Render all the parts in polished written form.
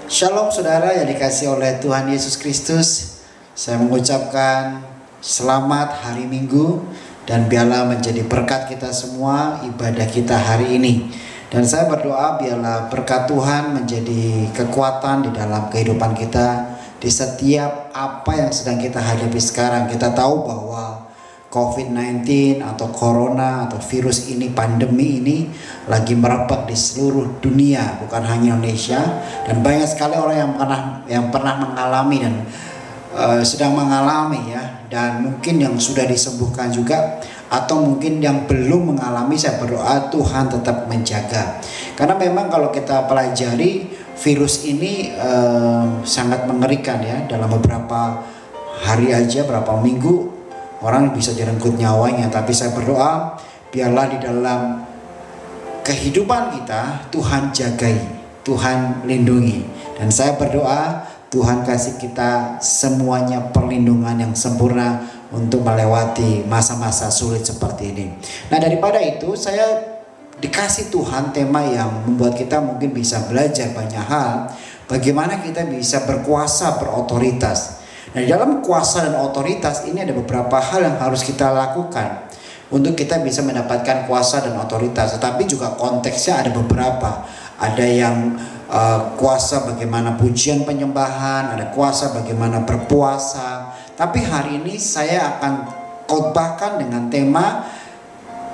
Shalom saudara yang dikasihi oleh Tuhan Yesus Kristus. Saya mengucapkan selamat hari Minggu dan biarlah menjadi berkat kita semua ibadah kita hari ini. Dan saya berdoa biarlah berkat Tuhan menjadi kekuatan di dalam kehidupan kita di setiap apa yang sedang kita hadapi sekarang. Kita tahu bahwa COVID-19 atau Corona atau virus ini, pandemi ini lagi merebak di seluruh dunia, bukan hanya Indonesia. Dan banyak sekali orang yang pernah mengalami dan sedang mengalami ya. Dan mungkin yang sudah disembuhkan juga, atau mungkin yang belum mengalami. Saya berdoa Tuhan tetap menjaga. Karena memang kalau kita pelajari virus ini sangat mengerikan ya. Dalam beberapa hari aja, beberapa minggu orang bisa direnggut nyawanya. Tapi saya berdoa biarlah di dalam kehidupan kita Tuhan jagai, Tuhan lindungi. Dan saya berdoa Tuhan kasih kita semuanya perlindungan yang sempurna untuk melewati masa-masa sulit seperti ini. Nah, daripada itu saya dikasih Tuhan tema yang membuat kita mungkin bisa belajar banyak hal. Bagaimana kita bisa berkuasa, berotoritas. Nah, di dalam kuasa dan otoritas ini ada beberapa hal yang harus kita lakukan untuk kita bisa mendapatkan kuasa dan otoritas. Tetapi juga konteksnya ada beberapa. Ada yang kuasa bagaimana pujian penyembahan, ada kuasa bagaimana berpuasa. Tapi hari ini saya akan khotbahkan dengan tema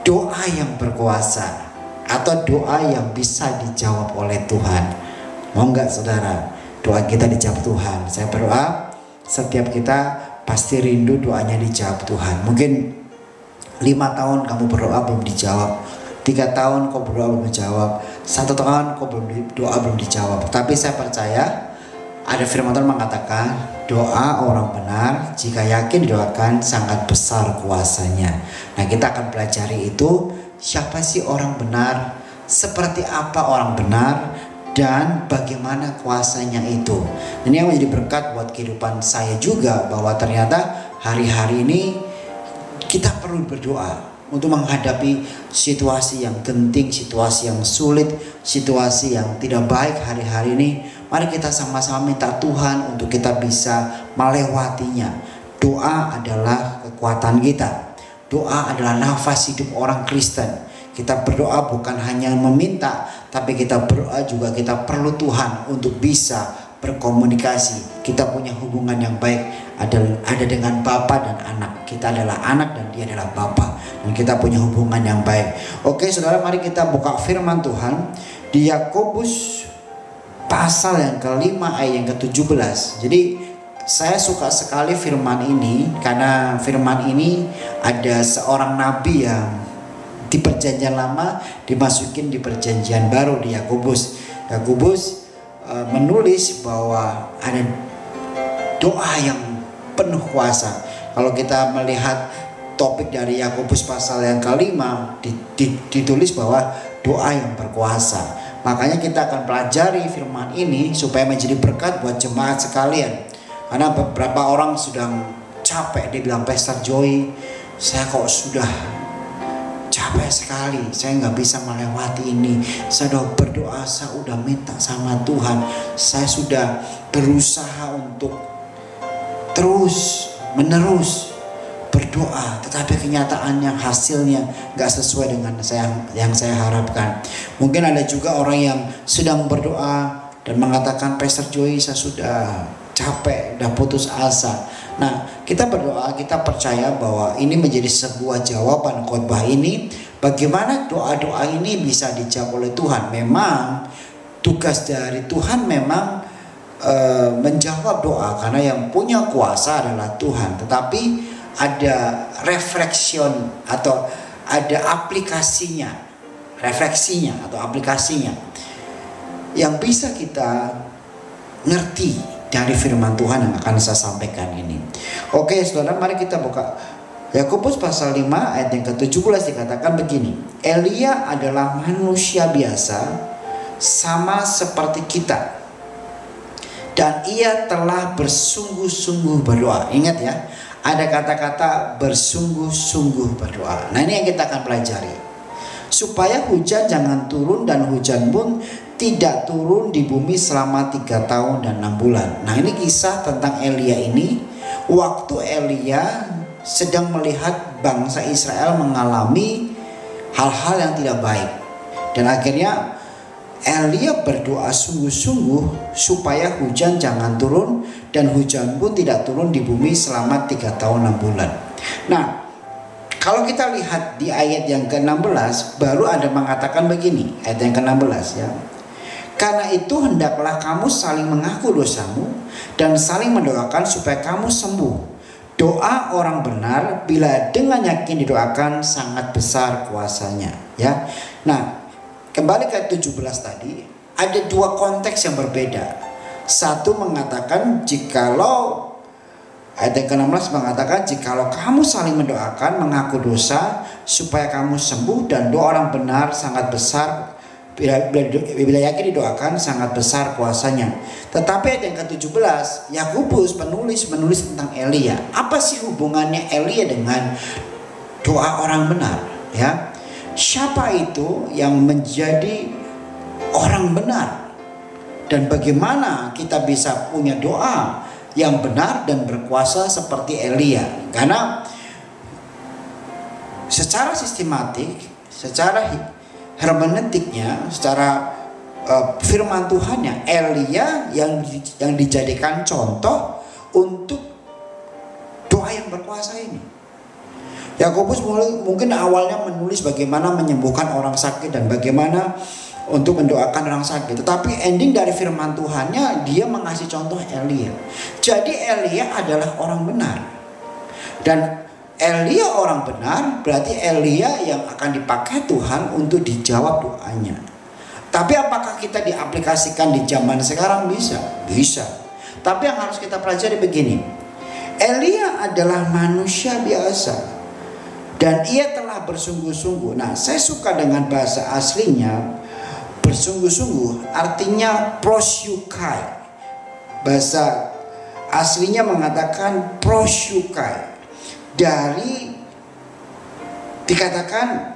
doa yang berkuasa atau doa yang bisa dijawab oleh Tuhan. Mau nggak saudara, doa kita dijawab Tuhan? Saya berdoa setiap kita pasti rindu doanya dijawab Tuhan. Mungkin 5 tahun kamu berdoa belum dijawab, 3 tahun kau berdoa belum dijawab, 1 tahun kau doa belum dijawab. Tapi saya percaya ada firman Tuhan mengatakan doa orang benar jika yakin didoakan sangat besar kuasanya. Nah, kita akan pelajari itu, siapa sih orang benar, seperti apa orang benar, dan bagaimana kuasanya itu. Ini yang menjadi berkat buat kehidupan saya juga, bahwa ternyata hari-hari ini kita perlu berdoa untuk menghadapi situasi yang genting, situasi yang sulit, situasi yang tidak baik hari-hari ini. Mari kita sama-sama minta Tuhan untuk kita bisa melewatinya. Doa adalah kekuatan kita. Doa adalah nafas hidup orang Kristen. Kita berdoa bukan hanya meminta, tapi kita berdoa juga kita perlu Tuhan untuk bisa berkomunikasi. Kita punya hubungan yang baik ada dengan Bapa dan anak. Kita adalah anak dan dia adalah Bapa, dan kita punya hubungan yang baik. Oke saudara, mari kita buka firman Tuhan di Yakobus pasal yang ke-5 ayat yang ke-17. Jadi saya suka sekali firman ini karena firman ini ada seorang nabi yang di perjanjian lama dimasukin di perjanjian baru di Yakobus. Yakobus menulis bahwa ada doa yang penuh kuasa. Kalau kita melihat topik dari Yakobus pasal yang ke-5 ditulis bahwa doa yang berkuasa. Makanya kita akan pelajari firman ini supaya menjadi berkat buat jemaat sekalian. Karena beberapa orang sedang capek, dia bilang, Pastor Joy, saya kok sudah capek sekali, saya nggak bisa melewati ini. Saya sudah berdoa, saya sudah minta sama Tuhan, saya sudah berusaha untuk terus menerus berdoa, tetapi kenyataannya hasilnya nggak sesuai dengan yang saya harapkan. Mungkin ada juga orang yang sedang berdoa dan mengatakan, Pastor Joy, saya sudah capek, udah putus asa. Nah, kita berdoa, kita percaya bahwa ini menjadi sebuah jawaban khotbah ini. Bagaimana doa-doa ini bisa dijawab oleh Tuhan? Memang tugas dari Tuhan memang menjawab doa, karena yang punya kuasa adalah Tuhan. Tetapi ada reflection atau ada aplikasinya, refleksinya atau aplikasinya yang bisa kita ngerti dari firman Tuhan yang akan saya sampaikan ini. Oke saudara, mari kita buka Yakobus pasal 5 ayat yang ke-17. Dikatakan begini, Elia adalah manusia biasa sama seperti kita, dan ia telah bersungguh-sungguh berdoa. Ingat ya, ada kata-kata bersungguh-sungguh berdoa. Nah, ini yang kita akan pelajari. Supaya hujan jangan turun dan hujan pun tidak turun di bumi selama 3 tahun dan 6 bulan. Nah, ini kisah tentang Elia ini. Waktu Elia sedang melihat bangsa Israel mengalami hal-hal yang tidak baik. Dan akhirnya Elia berdoa sungguh-sungguh supaya hujan jangan turun, dan hujan pun tidak turun di bumi selama 3 tahun 6 bulan. Nah, kalau kita lihat di ayat yang ke-16, baru ada mengatakan begini, ayat yang ke-16 ya. Karena itu hendaklah kamu saling mengaku dosamu dan saling mendoakan supaya kamu sembuh. Doa orang benar bila dengan yakin didoakan sangat besar kuasanya ya. Nah, kembali ke 17 tadi, ada 2 konteks yang berbeda. Satu mengatakan jikalau, ayat yang ke-16 mengatakan jikalau kamu saling mendoakan, mengaku dosa supaya kamu sembuh, dan doa orang benar sangat besar, bila yakin didoakan sangat besar kuasanya. Tetapi ayat yang ke-17, Yakobus menulis tentang Elia. Apa sih hubungannya Elia dengan doa orang benar ya? Siapa itu yang menjadi orang benar, dan bagaimana kita bisa punya doa yang benar dan berkuasa seperti Elia? Karena secara sistematik, secara hermeneutiknya, secara firman Tuhannya, Elia yang dijadikan contoh untuk doa yang berkuasa ini. Yakobus mungkin awalnya menulis bagaimana menyembuhkan orang sakit dan bagaimana untuk mendoakan orang sakit, tetapi ending dari firman Tuhannya dia mengasih contoh Elia. Jadi Elia adalah orang benar, dan Elia orang benar berarti Elia yang akan dipakai Tuhan untuk dijawab doanya. Tapi apakah kita diaplikasikan di zaman sekarang? Bisa. Tapi yang harus kita pelajari begini, Elia adalah manusia biasa dan ia telah bersungguh-sungguh. Nah, saya suka dengan bahasa aslinya. Bersungguh-sungguh artinya prosyukai. Bahasa aslinya mengatakan prosyukai. Dari dikatakan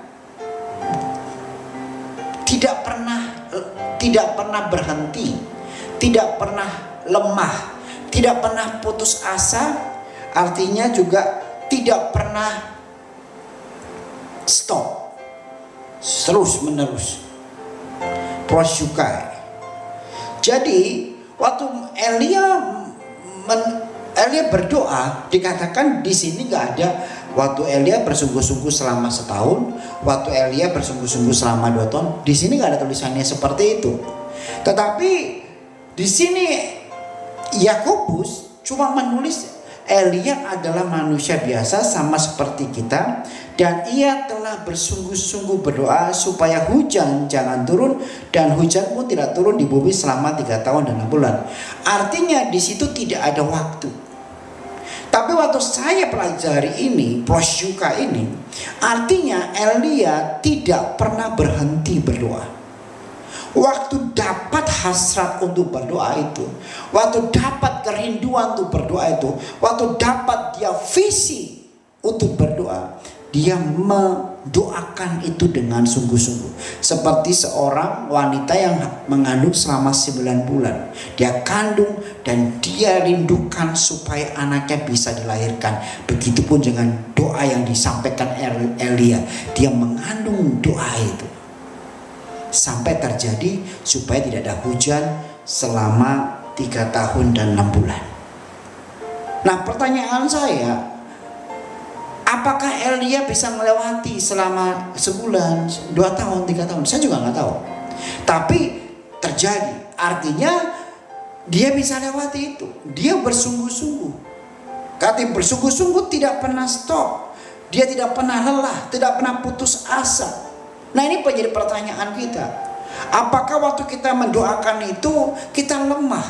tidak pernah berhenti, tidak pernah lemah, tidak pernah putus asa, artinya juga tidak pernah stop, terus menerus prosyukai. Jadi waktu Elia berdoa, dikatakan di sini nggak ada waktu Elia bersungguh-sungguh selama setahun, waktu Elia bersungguh-sungguh selama 2 tahun. Di sini nggak ada tulisannya seperti itu. Tetapi di sini Yakobus cuma menulis Elia adalah manusia biasa sama seperti kita, dan ia telah bersungguh-sungguh berdoa supaya hujan jangan turun, dan hujan pun tidak turun di bumi selama 3 tahun dan 6 bulan. Artinya di situ tidak ada waktu. Tapi waktu saya pelajari ini, prosyuka ini, artinya Elia tidak pernah berhenti berdoa. Waktu dapat hasrat untuk berdoa itu, waktu dapat kerinduan untuk berdoa itu, waktu dapat dia visi untuk berdoa, dia mendoakan itu dengan sungguh-sungguh. Seperti seorang wanita yang mengandung selama 9 bulan. Dia kandung dan dia rindukan supaya anaknya bisa dilahirkan. Begitupun dengan doa yang disampaikan Elia. Dia mengandung doa itu sampai terjadi supaya tidak ada hujan selama 3 tahun dan 6 bulan. Nah, pertanyaan saya, apakah Elia bisa melewati selama sebulan, 2 tahun, 3 tahun? Saya juga nggak tahu. Tapi terjadi, artinya dia bisa lewati itu. Dia bersungguh-sungguh. Kata bersungguh-sungguh tidak pernah stop. Dia tidak pernah lelah, tidak pernah putus asa. Nah, ini menjadi pertanyaan kita. Apakah waktu kita mendoakan itu kita lemah?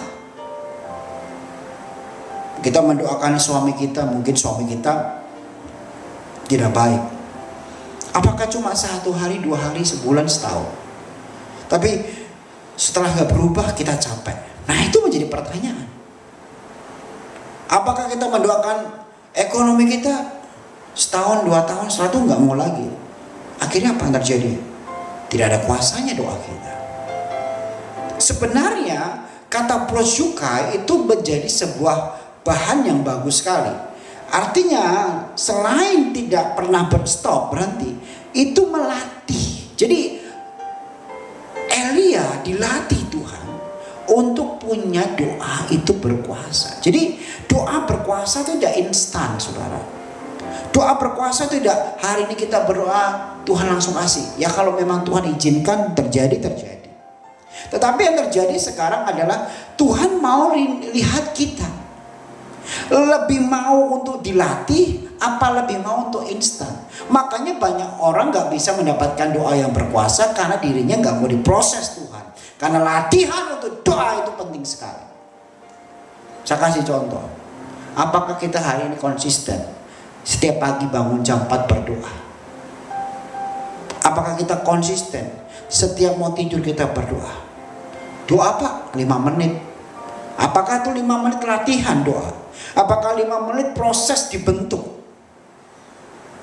Kita mendoakan suami kita, mungkin suami kita tidak baik. Apakah cuma 1 hari, 2 hari, sebulan, setahun? Tapi setelah gak berubah kita capek. Nah, itu menjadi pertanyaan. Apakah kita mendoakan ekonomi kita setahun, 2 tahun, 1 gak mau lagi? Akhirnya apa yang terjadi? Tidak ada kuasanya doa kita. Sebenarnya kata proseukai itu menjadi sebuah bahan yang bagus sekali. Artinya selain tidak pernah berhenti, itu melatih. Jadi Elia dilatih Tuhan untuk punya doa itu berkuasa. Jadi doa berkuasa itu tidak instan, saudara. Doa berkuasa itu tidak hari ini kita berdoa Tuhan langsung kasih. Ya kalau memang Tuhan izinkan terjadi. Tetapi yang terjadi sekarang adalah Tuhan mau lihat kita. Lebih mau untuk dilatih apa lebih mau untuk instan. Makanya banyak orang gak bisa mendapatkan doa yang berkuasa karena dirinya gak mau diproses Tuhan. Karena latihan untuk doa itu penting sekali. Saya kasih contoh. Apakah kita hari ini konsisten setiap pagi bangun jam 4 berdoa? Apakah kita konsisten setiap mau tidur kita berdoa? Doa apa? 5 menit. Apakah itu 5 menit latihan doa? Apakah 5 menit proses dibentuk?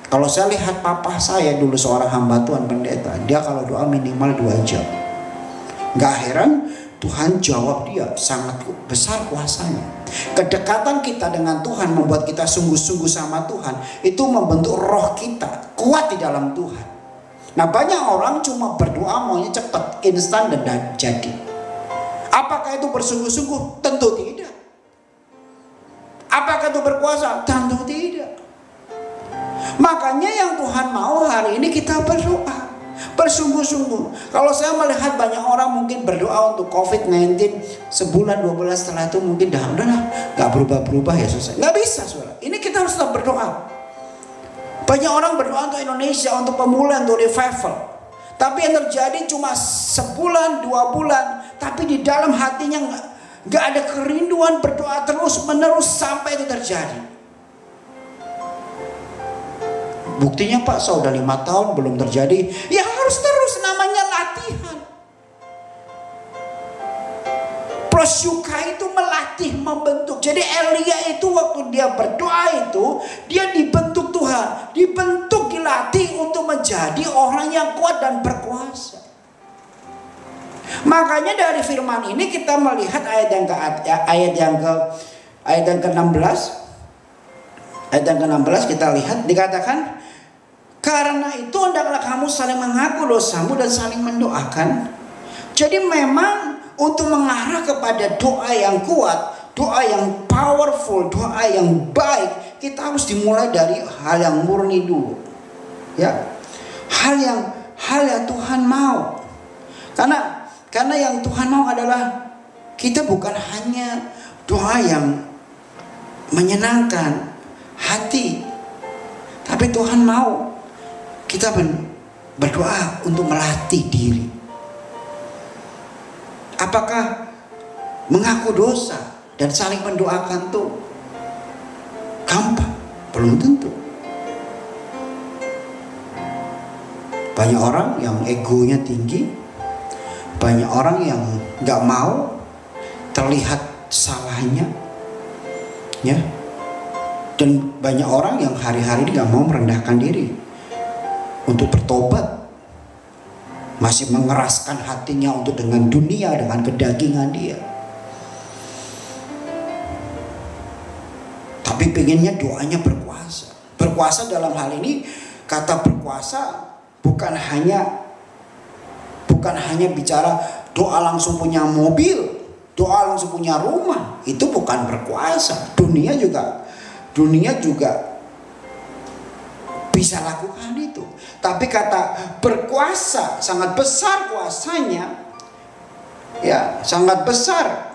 Kalau saya lihat papa saya dulu seorang hamba Tuhan pendeta, dia kalau doa minimal 2 jam. Gak heran Tuhan jawab dia, sangat besar kuasanya. Kedekatan kita dengan Tuhan membuat kita sungguh-sungguh sama Tuhan. Itu membentuk roh kita kuat di dalam Tuhan. Nah banyak orang cuma berdoa maunya cepat, instan dan jadi. Apakah itu bersungguh-sungguh? Tentu tidak. Apakah itu berkuasa? Tentu tidak. Makanya yang Tuhan mau hari ini kita berdoa bersungguh-sungguh. Kalau saya melihat banyak orang mungkin berdoa untuk COVID-19 sebulan 2 bulan setelah itu mungkin dah gak berubah-berubah ya selesai. Gak bisa saudara. Ini kita harus tetap berdoa. Banyak orang berdoa untuk Indonesia, untuk pemulihan, untuk revival. Tapi yang terjadi cuma sebulan 2 bulan. Tapi di dalam hatinya gak ada kerinduan berdoa terus menerus sampai itu terjadi. Buktinya Pak, sudah 5 tahun belum terjadi. Ya harus terus, namanya latihan. Proseukai itu melatih, membentuk. Jadi Elia itu waktu dia berdoa itu, dia dibentuk Tuhan. Dibentuk, dilatih untuk menjadi orang yang kuat dan berkuasa. Makanya dari firman ini kita melihat ayat yang ke-16. Ayat yang ke-16 kita lihat dikatakan, karena itu hendaklah kamu saling mengaku dosamu dan saling mendoakan. Jadi memang untuk mengarah kepada doa yang kuat, doa yang powerful, doa yang baik, kita harus dimulai dari hal yang murni dulu. Ya. Hal yang Tuhan mau. Karena yang Tuhan mau adalah kita bukan hanya doa yang menyenangkan hati, tapi Tuhan mau kita berdoa untuk melatih diri. Apakah mengaku dosa dan saling mendoakan tuh gampang? Belum tentu. Banyak orang yang egonya tinggi, banyak orang yang gak mau terlihat salahnya, ya. Dan banyak orang yang hari-hari ini gak mau merendahkan diri untuk bertobat, masih mengeraskan hatinya untuk dengan dunia, dengan kedagingan dia. Tapi pengennya doanya berkuasa. Berkuasa dalam hal ini, kata berkuasa bukan hanya bicara doa langsung punya mobil, doa langsung punya rumah. Itu bukan berkuasa. Dunia juga bisa lakukan itu. Tapi kata berkuasa sangat besar kuasanya, ya sangat besar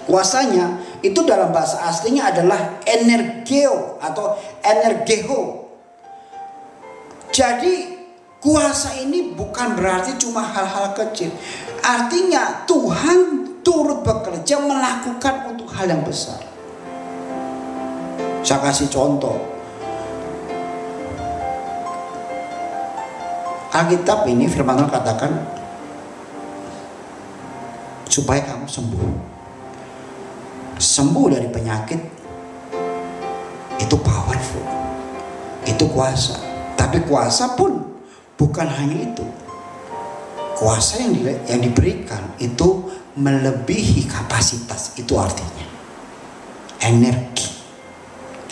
kuasanya. Itu dalam bahasa aslinya adalah energeo atau energeho. Jadi kuasa ini bukan berarti cuma hal-hal kecil. Artinya Tuhan turut bekerja melakukan untuk hal yang besar. Saya kasih contoh. Alkitab ini firman Tuhan katakan supaya kamu sembuh dari penyakit. Itu powerful, itu kuasa. Tapi kuasa pun bukan hanya itu. kuasa yang diberikan itu melebihi kapasitas. Itu artinya energi,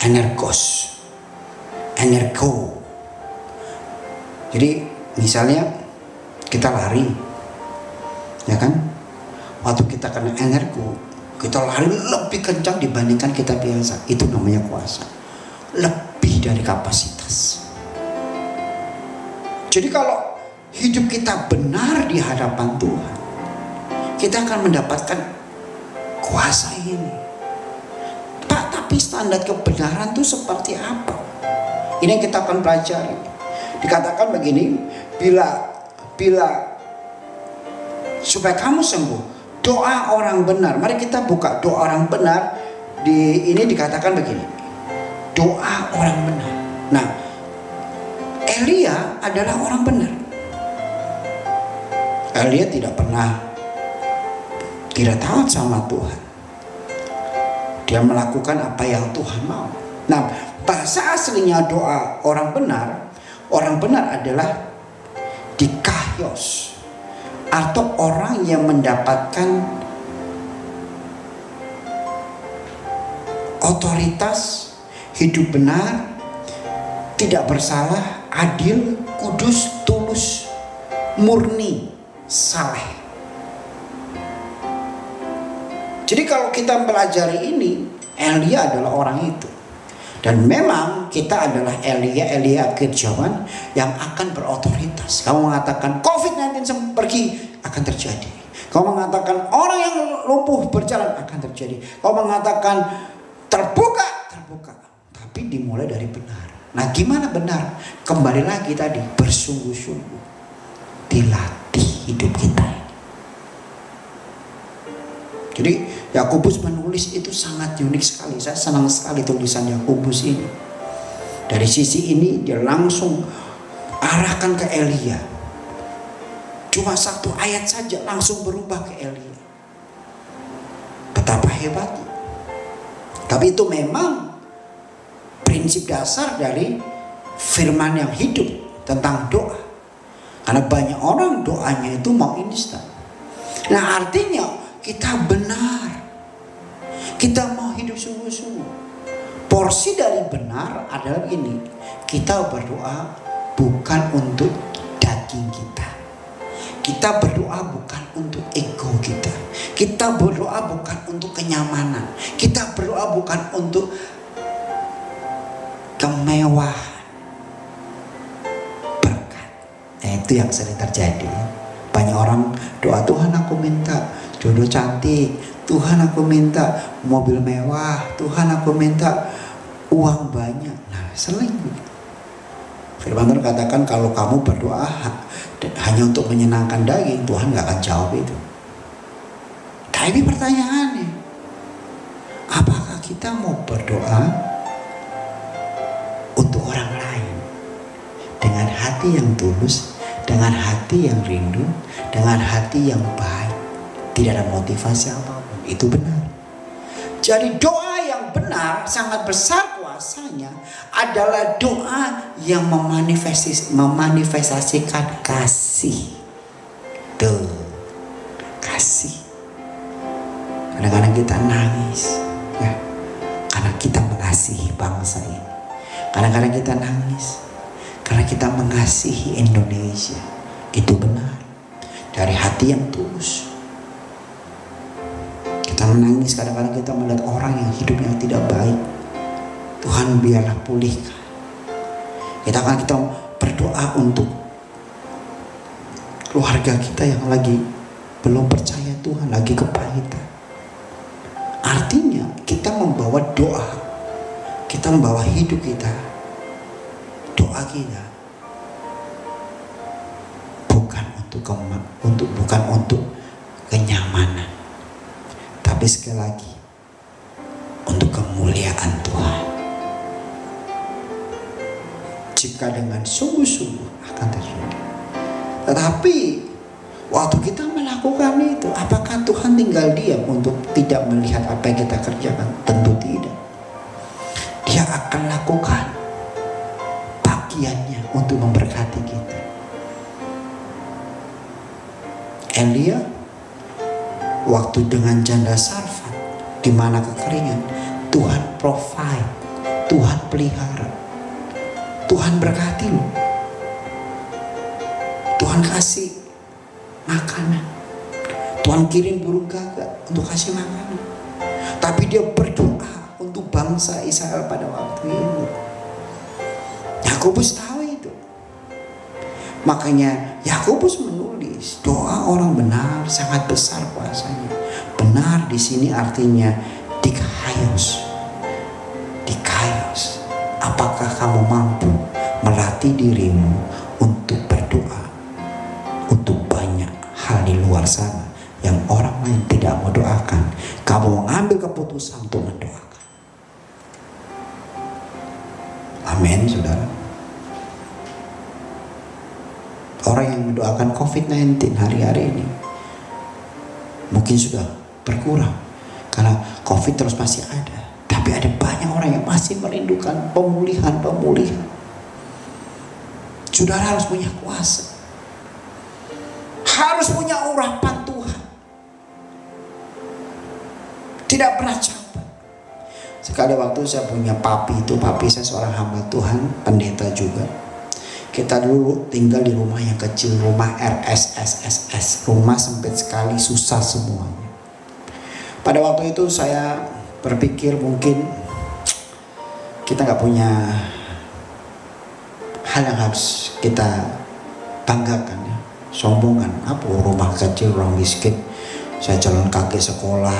energos, energo. Jadi misalnya kita lari, ya kan? Waktu kita kena energo, kita lari lebih kencang dibandingkan kita biasa. Itu namanya kuasa, lebih dari kapasitas. Jadi kalau hidup kita benar di hadapan Tuhan, kita akan mendapatkan kuasa ini. Pak, tapi standar kebenaran itu seperti apa? Ini yang kita akan pelajari. Dikatakan begini, bila supaya kamu sembuh, doa orang benar. Mari kita buka doa orang benar. Ini dikatakan begini, doa orang benar. Nah, Elia adalah orang benar. Elia tidak taat sama Tuhan. Dia melakukan apa yang Tuhan mau. Nah, bahasa aslinya doa orang benar adalah dikaios, atau orang yang mendapatkan otoritas, hidup benar, tidak bersalah, adil, kudus, tulus, murni, saleh. Jadi kalau kita pelajari ini, Elia adalah orang itu. Dan memang kita adalah Elia akhir zaman yang akan berotoritas. Kamu mengatakan COVID-19 pergi, akan terjadi. Kamu mengatakan orang yang lumpuh berjalan, akan terjadi. Kamu mengatakan terbuka. Tapi dimulai dari benar. Nah, gimana benar? Kembali lagi tadi, bersungguh-sungguh dilatih hidup kita. Jadi Yakobus menulis itu sangat unik sekali. Saya senang sekali tulisan Yakobus ini. Dari sisi ini dia langsung arahkan ke Elia. Cuma satu ayat saja langsung berubah ke Elia. Betapa hebatnya. Tapi itu memang prinsip dasar dari firman yang hidup tentang doa. Karena banyak orang doanya itu mau instan. Nah, artinya kita benar, kita mau hidup sungguh-sungguh. Porsi dari benar adalah ini: kita berdoa bukan untuk daging kita, kita berdoa bukan untuk ego kita, kita berdoa bukan untuk kenyamanan, kita berdoa bukan untuk kemewahan, berkat. Nah, itu yang sering terjadi. Banyak orang doa, Tuhan aku minta jodoh cantik, Tuhan aku minta mobil mewah, Tuhan aku minta uang banyak. Nah, sering. Firman Tuhan katakan kalau kamu berdoa hanya untuk menyenangkan daging, Tuhan gak akan jawab itu. Tapi pertanyaannya, apakah kita mau berdoa untuk orang lain dengan hati yang tulus, dengan hati yang rindu, dengan hati yang baik, tidak ada motivasi apapun? Itu benar. Jadi doa yang benar sangat besar kuasanya adalah doa yang memanifestasikan kasih. Tuh, kasih. Kadang-kadang kita nangis, ya, karena kita mengasihi bangsa ini. Kadang-kadang kita nangis karena kita mengasihi Indonesia. Itu benar, dari hati yang tulus. Kita menangis kadang-kadang kita melihat orang yang hidupnya tidak baik. Tuhan biarlah pulihkan. Kita berdoa untuk keluarga kita yang lagi belum percaya Tuhan, lagi kepahitan. Artinya kita membawa doa, kita membawa hidup kita, doa kita bukan untuk kenyamanan, tapi sekali lagi untuk kemuliaan Tuhan. Jika dengan sungguh-sungguh akan terjadi. Tetapi waktu kita melakukan itu, apakah Tuhan tinggal diam untuk tidak melihat apa yang kita kerjakan? Tentu tidak. Dia akan lakukan bagiannya untuk memberkati kita. Elia waktu dengan janda Sarfat, di mana kekeringan, Tuhan provide, Tuhan pelihara, Tuhan berkati lu, Tuhan kasih makanan, Tuhan kirim burung gagak untuk kasih makanan. Tapi dia berdoa untuk bangsa Israel pada waktu itu. Yakobus tahu itu. Makanya Yakobus menulis, doa orang benar sangat besar kuasanya. Benar di sini artinya dikayos. Dikayos. Apakah kamu mampu melatih dirimu untuk berdoa untuk banyak hal di luar sana yang orang lain tidak mau doakan? Kamu mengambil keputusan untuk mendoakan. Amin, saudara. Orang yang mendoakan COVID-19 hari-hari ini mungkin sudah berkurang karena COVID terus masih ada. Tapi ada banyak orang yang masih merindukan pemulihan. Saudara harus punya kuasa, harus punya urapan Tuhan, tidak pernah capek. Sekali waktu saya punya papi saya seorang hamba Tuhan, pendeta juga. Kita dulu tinggal di rumah yang kecil, rumah RSSSS, rumah sempit sekali, susah semuanya. Pada waktu itu saya berpikir mungkin kita nggak punya hal yang harus kita banggakan ya, sombongkan. Apa rumah kecil, orang miskin, saya jalan kaki sekolah,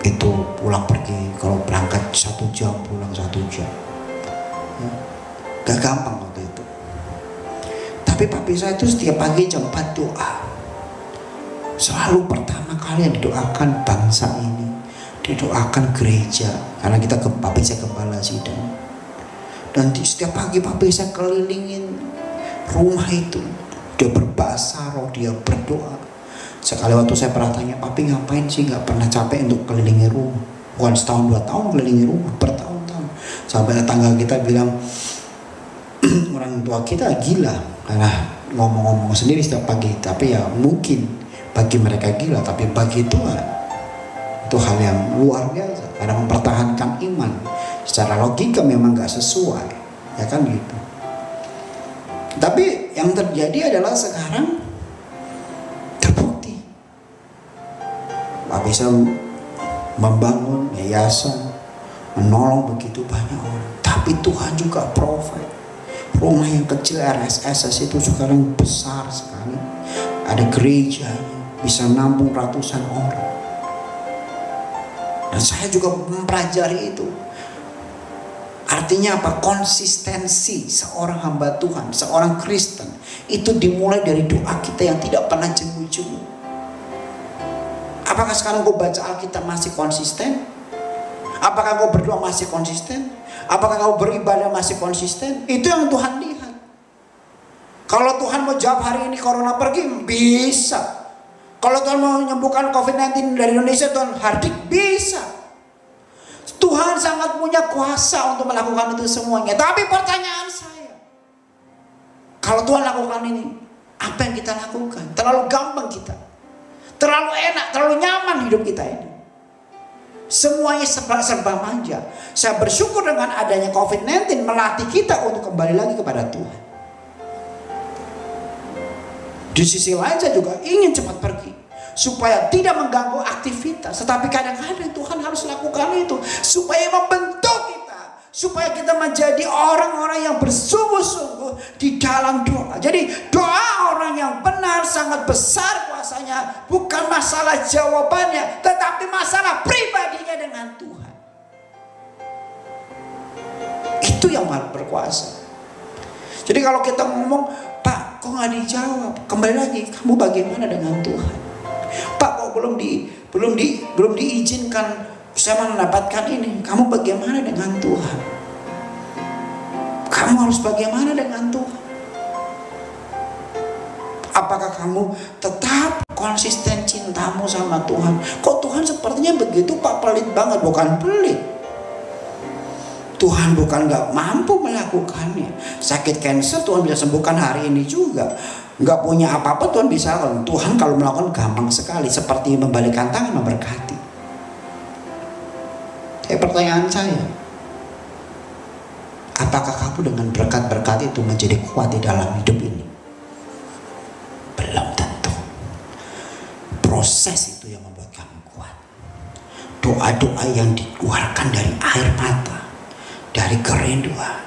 itu pulang pergi, kalau berangkat 1 jam, pulang 1 jam ya. Gak gampang waktu itu. Tapi papi saya itu setiap pagi jam 4 doa. Selalu pertama kali yang didoakan bangsa ini, didoakan gereja, karena kita papi saya gembala sidang. Dan setiap pagi papi saya kelilingin rumah itu, dia berbahasa roh, dia berdoa. Sekali waktu saya pernah tanya, papi ngapain sih gak pernah capek untuk kelilingi rumah? Bukan setahun 2 tahun kelilingi rumah, bertahun-tahun. Sampai tetangga kita bilang, orang tua kita gila karena ngomong-ngomong sendiri setiap pagi. Tapi ya mungkin bagi mereka gila, tapi bagi Tuhan itu hal yang luar biasa karena mempertahankan iman. Secara logika memang gak sesuai, ya kan gitu. Tapi yang terjadi adalah sekarang terbukti Pak bisa membangun yayasan, menolong begitu banyak orang. Tapi Tuhan juga provide. Rumah yang kecil RSSS itu sekarang besar sekali. Ada gerejanya, bisa nampung ratusan orang. Dan saya juga mempelajari itu. Artinya apa? Konsistensi seorang hamba Tuhan, seorang Kristen itu dimulai dari doa kita yang tidak pernah jemu-jemu. Apakah sekarang kau baca Alkitab masih konsisten? Apakah kau berdoa masih konsisten? Apakah kau beribadah masih konsisten? Itu yang Tuhan lihat. Kalau Tuhan mau jawab hari ini corona pergi, bisa. Kalau Tuhan mau menyembuhkan COVID-19 dari Indonesia, Tuhan hardik, bisa. Tuhan sangat punya kuasa untuk melakukan itu semuanya. Tapi pertanyaan saya, kalau Tuhan lakukan ini, apa yang kita lakukan? Terlalu gampang kita, terlalu enak, terlalu nyaman hidup kita ini. Semuanya serba manja. Saya bersyukur dengan adanya COVID-19 melatih kita untuk kembali lagi kepada Tuhan. Di sisi lain saya juga ingin cepat pergi supaya tidak mengganggu aktivitas. Tetapi kadang-kadang Tuhan harus lakukan itu supaya membentuk kita, supaya kita menjadi orang-orang yang bersungguh-sungguh di dalam doa. Jadi doa orang yang benar sangat besar kuasanya. Bukan masalah jawabannya, tetapi masalah pribadinya dengan Tuhan. Itu yang paling berkuasa. Jadi kalau kita ngomong, Pak kok gak dijawab, kembali lagi, kamu bagaimana dengan Tuhan? Pak kok belum diizinkan saya mendapatkan ini, kamu bagaimana dengan Tuhan? Kamu harus bagaimana dengan Tuhan? Apakah kamu tetap konsisten cintamu sama Tuhan? Kok Tuhan sepertinya begitu Pak, pelit banget? Bukan pelit. Tuhan bukan nggak mampu melakukannya. Sakit kanker Tuhan bisa sembuhkan hari ini juga. Nggak punya apa-apa Tuhan bisa lakukan. Tuhan kalau melakukan gampang sekali, seperti membalikkan tangan memberkati. Pertanyaan saya, apakah kamu dengan berkat-berkat itu menjadi kuat di dalam hidup ini? Belum tentu. Proses itu yang membuat kamu kuat. Doa-doa yang dikeluarkan dari air mata, dari kerinduan.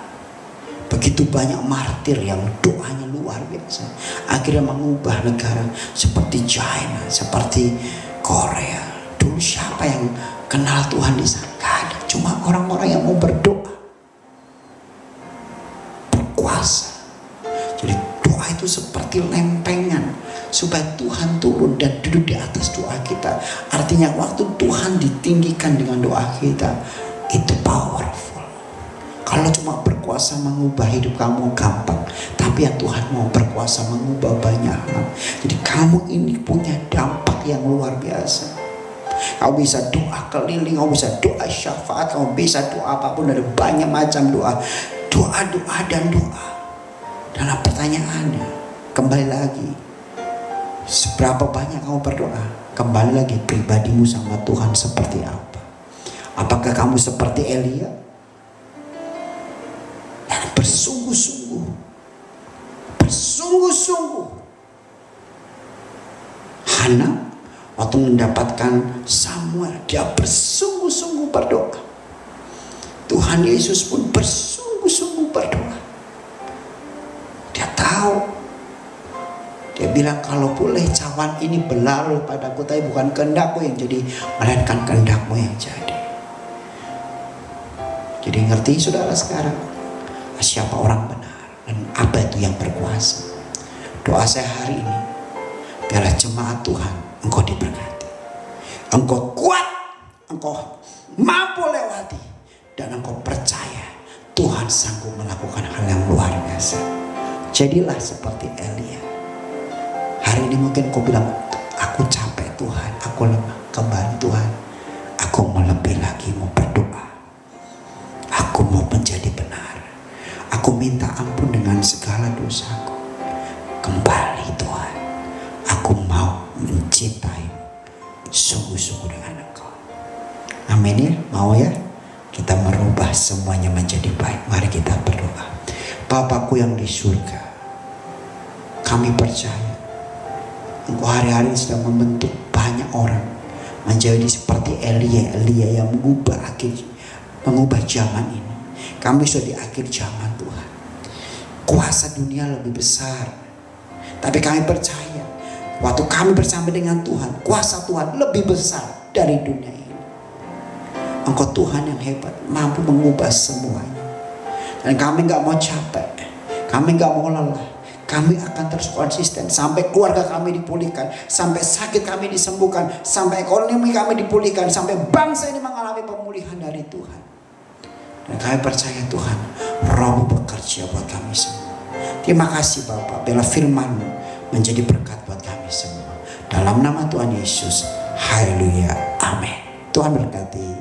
Begitu banyak martir yang doanya luar biasa, akhirnya mengubah negara seperti China, seperti Korea. Dulu siapa yang kenal Tuhan di sana? Gak ada, cuma orang-orang yang mau berdoa, berkuasa. Jadi doa itu seperti lempengan supaya Tuhan turun dan duduk di atas doa kita. Artinya waktu Tuhan ditinggikan dengan doa kita, itu powerful. Kalau cuma berkuasa mengubah hidup kamu gampang, tapi yang Tuhan mau berkuasa mengubah banyak hal. Jadi kamu ini punya dampak yang luar biasa. Kamu bisa doa keliling, kamu bisa doa syafaat, kamu bisa doa apapun, ada banyak macam doa. Doa dan doa. Dan pertanyaannya, kembali lagi, seberapa banyak kamu berdoa? Kembali lagi, pribadimu sama Tuhan seperti apa? Apakah kamu seperti Elia? Bersungguh-sungguh. Hana waktu mendapatkan Samuel, dia bersungguh-sungguh berdoa. Tuhan Yesus pun bersungguh-sungguh berdoa. Dia tahu, dia bilang, kalau boleh cawan ini berlalu padaku, tapi bukan kehendakku yang jadi, melainkan kehendakmu yang jadi. Jadi ngerti saudara sekarang siapa orang benar dan apa itu yang berkuasa. Doa saya hari ini, biarlah jemaat Tuhan, engkau diberkati, engkau kuat, engkau mampu lewati, dan engkau percaya Tuhan sanggup melakukan hal yang luar biasa. Jadilah seperti Elia. Hari ini mungkin kau bilang, aku capek Tuhan, aku lemah. Kembali Tuhan, aku mau lebih lagi, mau berdoa, aku mau menjadi benar. Aku minta ampun dengan segala dosaku. Kembali Tuhan, aku mau mencintai sungguh-sungguh dengan Engkau. Amin ya, mau ya? Kita merubah semuanya menjadi baik. Mari kita berdoa. Bapakku yang di surga, kami percaya Engkau hari-hari sedang membentuk banyak orang menjadi seperti Elia yang mengubah zaman ini. Kami sudah di akhir zaman Tuhan. Kuasa dunia lebih besar, tapi kami percaya waktu kami bersama dengan Tuhan, kuasa Tuhan lebih besar dari dunia ini. Engkau Tuhan yang hebat, mampu mengubah semuanya. Dan kami gak mau capek, kami gak mau lelah. Kami akan terus konsisten sampai keluarga kami dipulihkan, sampai sakit kami disembuhkan, sampai ekonomi kami dipulihkan, sampai bangsa ini mengalami pemulihan dari Tuhan. Dan kami percaya Tuhan, Roh bekerja buat kami semua. Terima kasih Bapak, biarlah firman-Mu menjadi berkat buat kami semua. Dalam nama Tuhan Yesus, haleluya, amin. Tuhan berkati.